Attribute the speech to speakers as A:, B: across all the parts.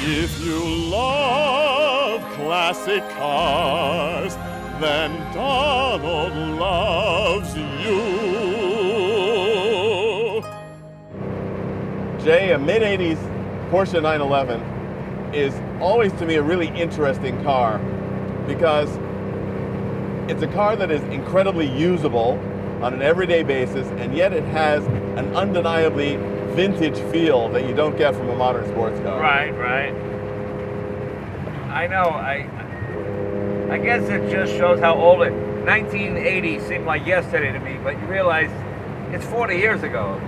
A: If you love classic cars, then Donald loves you.
B: Jay, a mid-80s Porsche 911 is always to me a really interesting car because it's a car that is incredibly usable on an everyday basis, and yet it has an undeniably vintage feel that you don't get from a modern sports car.
C: Right. I know. I guess it just shows how old 1980 seemed like yesterday to me, but you realize it's 40 years ago,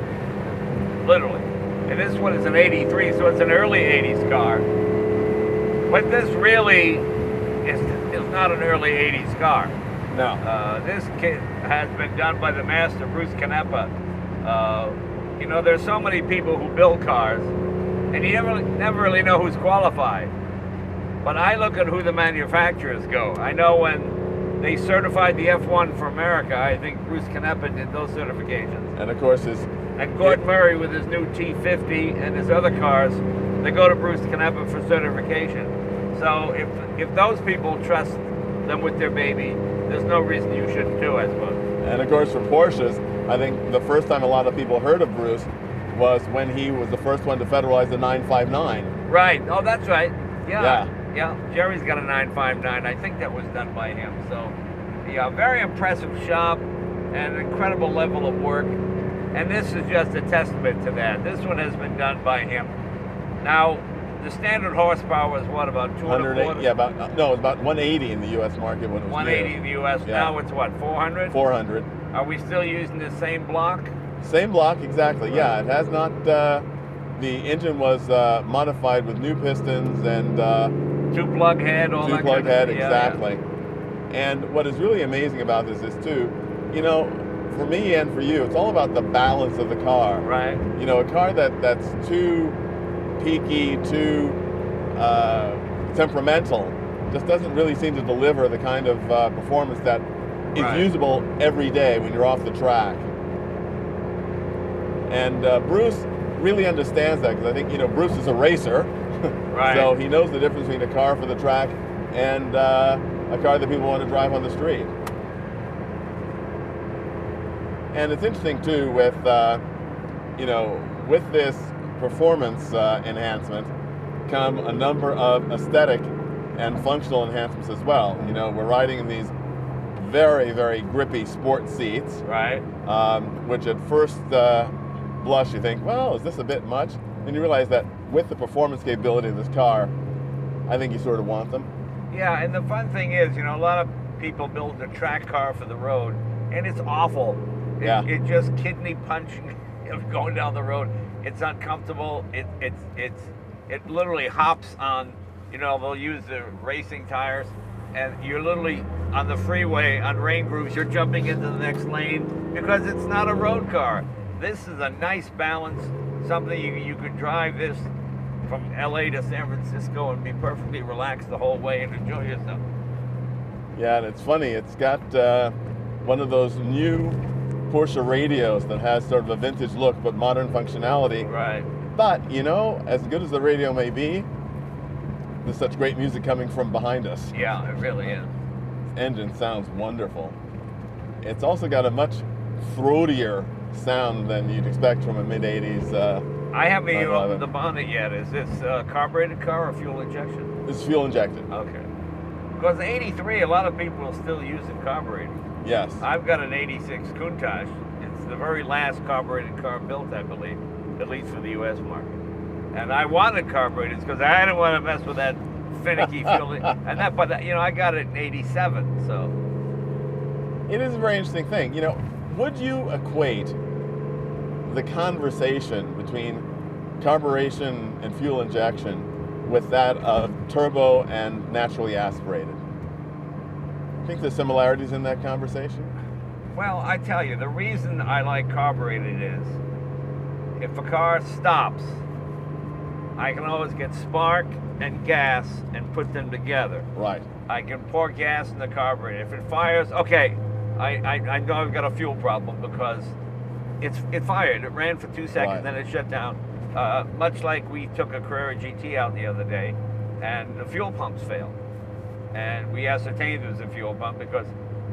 C: literally. And this one is an 83, so it's an early 80s car. But this really is not an early 80s car.
B: No.
C: This kit has been done by the master, Bruce Canepa. There's so many people who build cars, and you never really know who's qualified. But I look at who the manufacturers go. I know when they certified the F1 for America, I think Bruce Canepa did those certifications.
B: And of course
C: And Gordon Murray with his new T50 and his other cars, they go to Bruce Canepa for certification. So if those people trust them with their baby, there's no reason you shouldn't too, I suppose.
B: And of course for Porsches, I think the first time a lot of people heard of Bruce was when he was the first one to federalize the 959.
C: Right. Oh, that's right. Yeah. Jerry's got a 959. I think that was done by him. So, yeah, very impressive shop and an incredible level of work. And this is just a testament to that. This one has been done by him. Now, the standard horsepower is what, about 240?
B: Yeah, it's about 180 in the U.S. market when it was
C: 180
B: new.
C: in the U.S.
B: Yeah.
C: Now it's what, 400?
B: 400.
C: Are we still using the same block?
B: Same block, exactly. Yeah, it has not. The engine was modified with new pistons and
C: Two-plug head, all that
B: two-plug
C: kind
B: head,
C: of,
B: exactly. And what is really amazing about this is too, for me and for you, it's all about the balance of the car.
C: Right.
B: A car that's too peaky, too temperamental, just doesn't really seem to deliver the kind of performance that is usable every day when you're off the track. And Bruce really understands that, because I think, Bruce is a racer.
C: Right.
B: So he knows the difference between a car for the track and a car that people want to drive on the street. And it's interesting too with, with this performance enhancement come a number of aesthetic and functional enhancements as well. We're riding in these very, very grippy sport seats.
C: Right.
B: Which at first blush you think, well, is this a bit much? Then you realize that with the performance capability of this car, I think you sort of want them.
C: Yeah, and the fun thing is, a lot of people build a track car for the road, and it's awful. It just kidney punching going down the road. It's uncomfortable. It literally hops on, they'll use the racing tires, and you're literally on the freeway on rain grooves, you're jumping into the next lane because it's not a road car. This is a nice balance, something you could drive this from LA to San Francisco and be perfectly relaxed the whole way and enjoy yourself.
B: Yeah, and it's funny, it's got one of those new Porsche radios that has sort of a vintage look but modern functionality.
C: Right.
B: But, as good as the radio may be, there's such great music coming from behind us.
C: Yeah, it really is.
B: This engine sounds wonderful. It's also got a much throatier sound than you'd expect from a mid-80s
C: I haven't even opened the bonnet yet. Is this a carbureted car or fuel injection?
B: It's fuel injected.
C: Okay. Because 83, a lot of people are still using carbureted.
B: Yes.
C: I've got an 86 Countach. It's the very last carbureted car built, I believe, at least for the U.S. market. And I wanted carburetors because I didn't want to mess with that finicky fuel. But I got it in 87, so.
B: It is a very interesting thing. Would you equate the conversation between carburation and fuel injection with that of turbo and naturally aspirated? I think there's similarities in that conversation.
C: Well, I tell you, the reason I like carbureted is if a car stops, I can always get spark and gas and put them together.
B: Right.
C: I can pour gas in the carburetor. If it fires, okay, I know I've got a fuel problem because it fired. It ran for 2 seconds,
B: Right.
C: then it shut down. Much like we took a Carrera GT out the other day, and the fuel pumps failed. And we ascertained it was a fuel pump because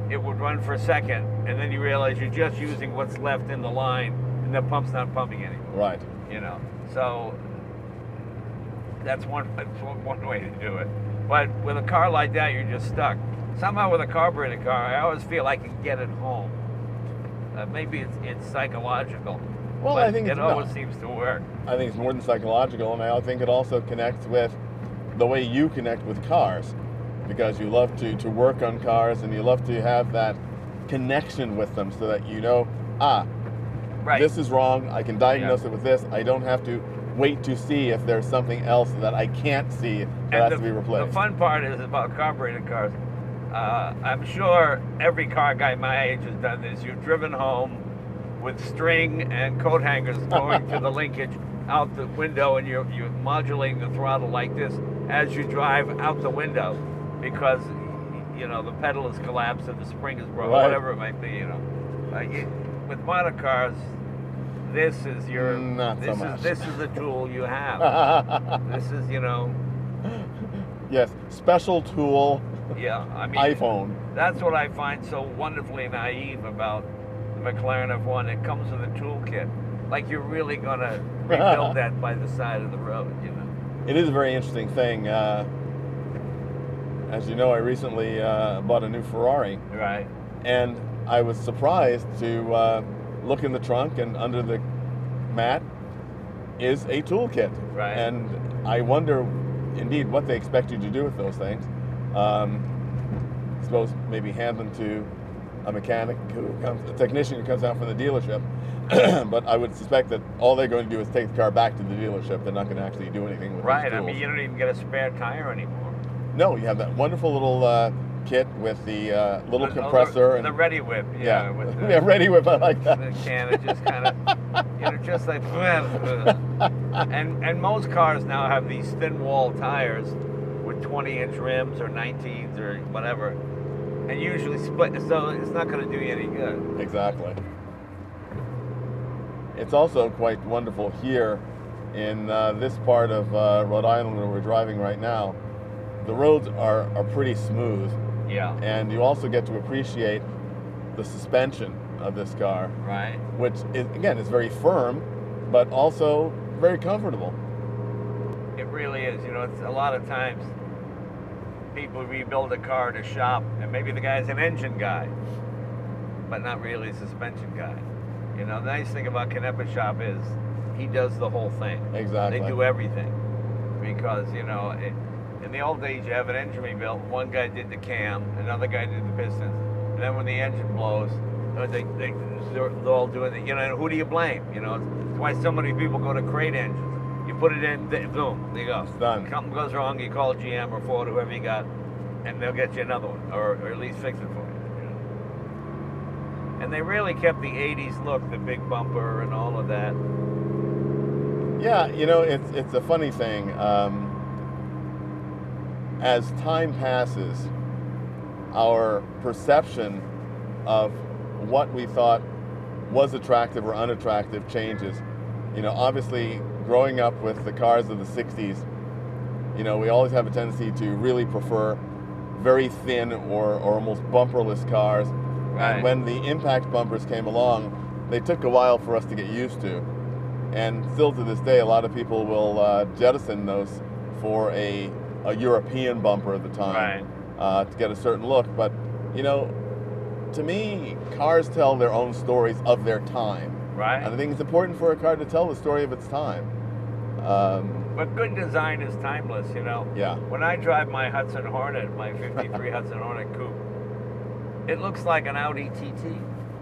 C: it would run for a second, and then you realize you're just using what's left in the line, and the pump's not pumping anymore.
B: Right.
C: You know, so that's one way to do it. But with a car like that, you're just stuck. Somehow with a carbureted car, I always feel I can get it home. Maybe it's psychological.
B: Well,
C: but
B: I think
C: it always seems to work.
B: I think it's more than psychological, and I think it also connects with the way you connect with cars, because you love to work on cars and you love to have that connection with them so that you know,
C: Right.
B: this is wrong, I can diagnose it with this, I don't have to wait to see if there's something else that I can't see that has to be replaced.
C: The fun part is about carbureted cars. I'm sure every car guy my age has done this. You've driven home with string and coat hangers going to the linkage out the window, and you're modulating the throttle like this as you drive out the window, because you know the pedal is collapsed or the spring is broken,
B: Right.
C: whatever it might be. You know, with modern cars, this is your this is the tool you have. This is
B: Yes, special tool.
C: Yeah, I mean,
B: iPhone.
C: That's what I find so wonderfully naive about the McLaren F1. It comes with a toolkit. Like you're really gonna rebuild that by the side of the road, you know.
B: It is a very interesting thing. As you know, I recently bought a new Ferrari.
C: Right.
B: And I was surprised to look in the trunk, and under the mat is a toolkit.
C: Right.
B: And I wonder, indeed, what they expect you to do with those things. I suppose maybe hand them to a mechanic a technician who comes out from the dealership. But I would suspect that all they're going to do is take the car back to the dealership. They're not going to actually do anything with
C: Right.
B: those
C: I
B: tools.
C: mean, you don't even get a spare tire anymore.
B: No, you have that wonderful little kit with the little compressor
C: the Ready Whip. Yeah. With the,
B: yeah, Ready Whip. I like that.
C: The can, it just kind of, just like, and most cars now have these thin wall tires with 20-inch rims or 19s or whatever, and usually split, so it's not going to do you any good.
B: Exactly. It's also quite wonderful here in this part of Rhode Island where we're driving right now. The roads are pretty smooth.
C: Yeah.
B: And you also get to appreciate the suspension of this car.
C: Right.
B: Which, is very firm, but also very comfortable.
C: It really is. It's a lot of times people rebuild a car to shop, and maybe the guy's an engine guy, but not really a suspension guy. The nice thing about Canepa Shop is he does the whole thing.
B: Exactly.
C: They do everything. Because, in the old days, you have an engine rebuilt, one guy did the cam, another guy did the pistons, and then when the engine blows, they're all doing it. And who do you blame? It's why so many people go to crate engines. You put it in, boom, there you go.
B: It's done.
C: Something goes wrong, you call GM or Ford, whoever you got, and they'll get you another one, or at least fix it for you. And they really kept the 80s look, the big bumper and all of that.
B: Yeah, it's a funny thing. As time passes, our perception of what we thought was attractive or unattractive changes. Obviously, growing up with the cars of the 60s, we always have a tendency to really prefer very thin or almost bumperless cars.
C: Right.
B: And when the impact bumpers came along, they took a while for us to get used to. And still to this day, a lot of people will jettison those for a European bumper at the time,
C: right,
B: to get a certain look. But, to me, cars tell their own stories of their time.
C: Right.
B: And I think it's important for a car to tell the story of its time.
C: But good design is timeless,
B: Yeah.
C: When I drive my Hudson Hornet, my 53 Hudson Hornet Coupe, it looks like an Audi TT.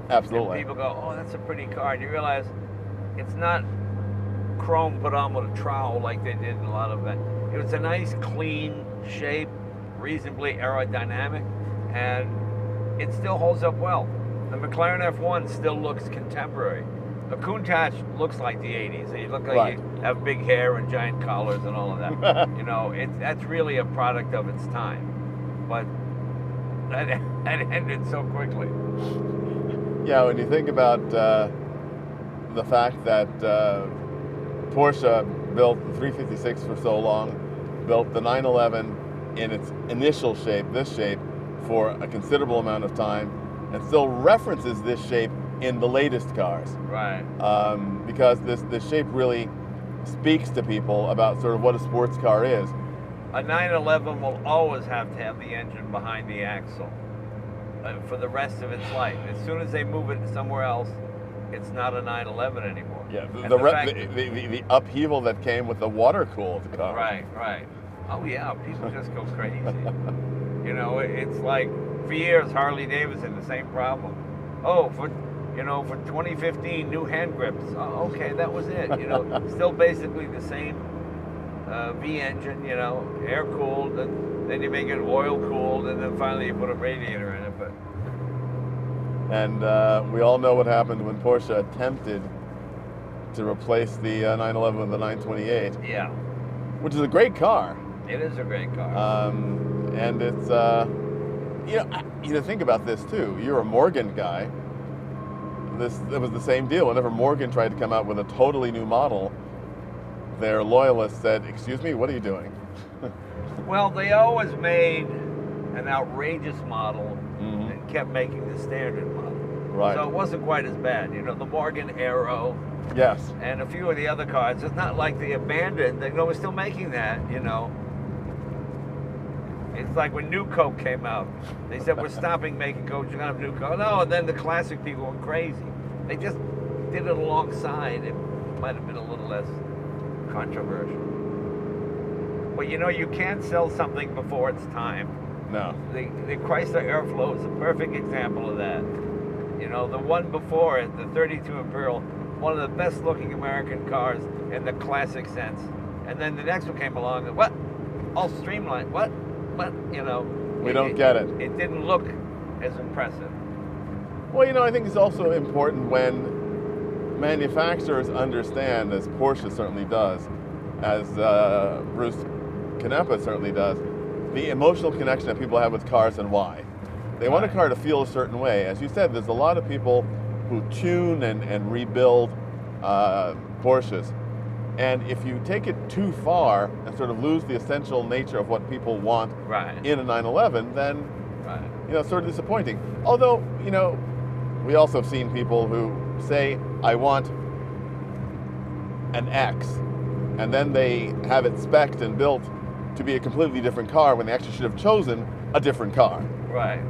B: Absolutely.
C: And people go, oh, that's a pretty car. And you realize it's not chrome put on with a trowel like they did in a lot of that. It was a nice, clean shape, reasonably aerodynamic, and it still holds up well. The McLaren F1 still looks contemporary. The Countach looks like the 80s. They look like you have big hair and giant collars and all of that. That's really a product of its time. But that ended so quickly.
B: Yeah, when you think about the fact that Porsche built the 356 for so long, built the 911 in its initial shape, this shape, for a considerable amount of time, and still references this shape in the latest cars.
C: Right.
B: Because this shape really speaks to people about sort of what a sports car is.
C: A 911 will always have to have the engine behind the axle for the rest of its life. As soon as they move it somewhere else, it's not a 911 anymore.
B: Yeah, the upheaval that came with the water-cooled car.
C: Right. Oh yeah, people just go crazy. You know, it's like, for years, Harley Davidson, the same problem. Oh, for 2015, new hand grips. Oh, okay, that was it. You know, still basically the same V engine, you know, air cooled, and then you make it oil cooled, and then finally you put a radiator in it. But
B: and we all know what happened when Porsche attempted to replace the 911 with the 928.
C: Yeah,
B: which is a great car.
C: It is a great car.
B: And it's you know, think about this too. You're a Morgan guy. It was the same deal. Whenever Morgan tried to come out with a totally new model, their loyalists said, "Excuse me, what are you doing?"
C: Well, they always made an outrageous model and kept making the standard model.
B: Right.
C: So it wasn't quite as bad. You know, the Morgan Aero.
B: Yes.
C: And a few of the other cars. It's not like they abandoned. They were still making that, you know. It's like when New Coke came out. They said, we're stopping making Coke, you're going to have New Coke. No, and then the classic people went crazy. They just did it alongside. It might have been a little less controversial. But you know, you can't sell something before it's time.
B: No.
C: The Chrysler Airflow is a perfect example of that. You know, the one before it, the 32 Imperial, one of the best looking American cars in the classic sense. And then the next one came along and what? All streamlined. What? You know.
B: We don't get it.
C: It didn't look as impressive.
B: Well, you know, I think it's also important when manufacturers understand, as Porsche certainly does, as Bruce Canepa certainly does, the emotional connection that people have with cars and why. They want a car to feel a certain way. As you said, there's a lot of people who tune and rebuild Porsches. And if you take it too far and sort of lose the essential nature of what people want in a 911, then you know, it's sort of disappointing. Although, you know, we also have seen people who say, I want an X, and then they have it spec'd and built to be a completely different car when they actually should have chosen a different car.
C: Right.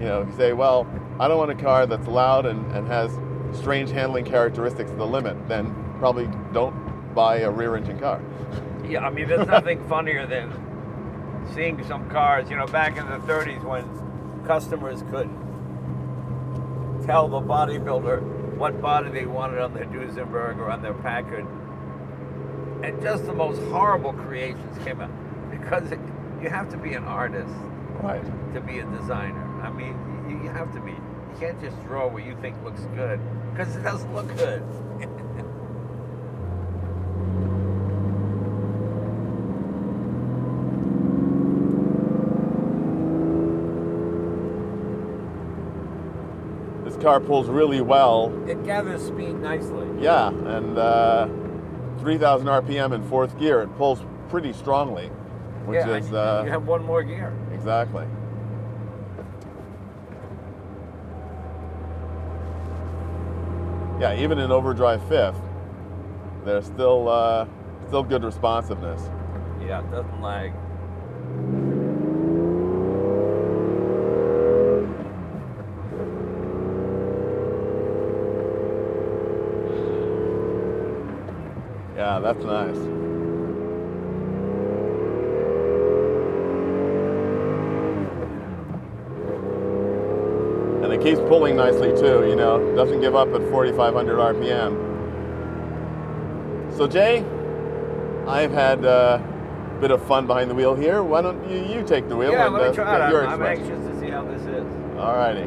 B: You know, if you say, well, I don't want a car that's loud and has strange handling characteristics to the limit, then probably don't buy a rear-engine car.
C: Yeah, I mean, there's nothing funnier than seeing some cars, you know, back in the 30s when customers could tell the bodybuilder what body they wanted on their Duesenberg or on their Packard. And just the most horrible creations came out. Because you have to be an artist to be a designer. I mean, you have to be. You can't just draw what you think looks good, because it doesn't look good.
B: This car pulls really well.
C: It gathers speed nicely.
B: Yeah, and 3,000 RPM in fourth gear, it pulls pretty strongly, which is...
C: you have one more gear.
B: Exactly. Yeah, even in overdrive fifth, there's still good responsiveness.
C: Yeah, it doesn't lag.
B: Yeah, that's nice. And it keeps pulling nicely too, you know, doesn't give up at 4,500 RPM. So Jay, I've had a bit of fun behind the wheel here. Why don't you take the wheel?
C: Yeah,
B: and
C: let me try it.
B: your
C: I'm
B: expression.
C: anxious to see how this is.
B: All righty.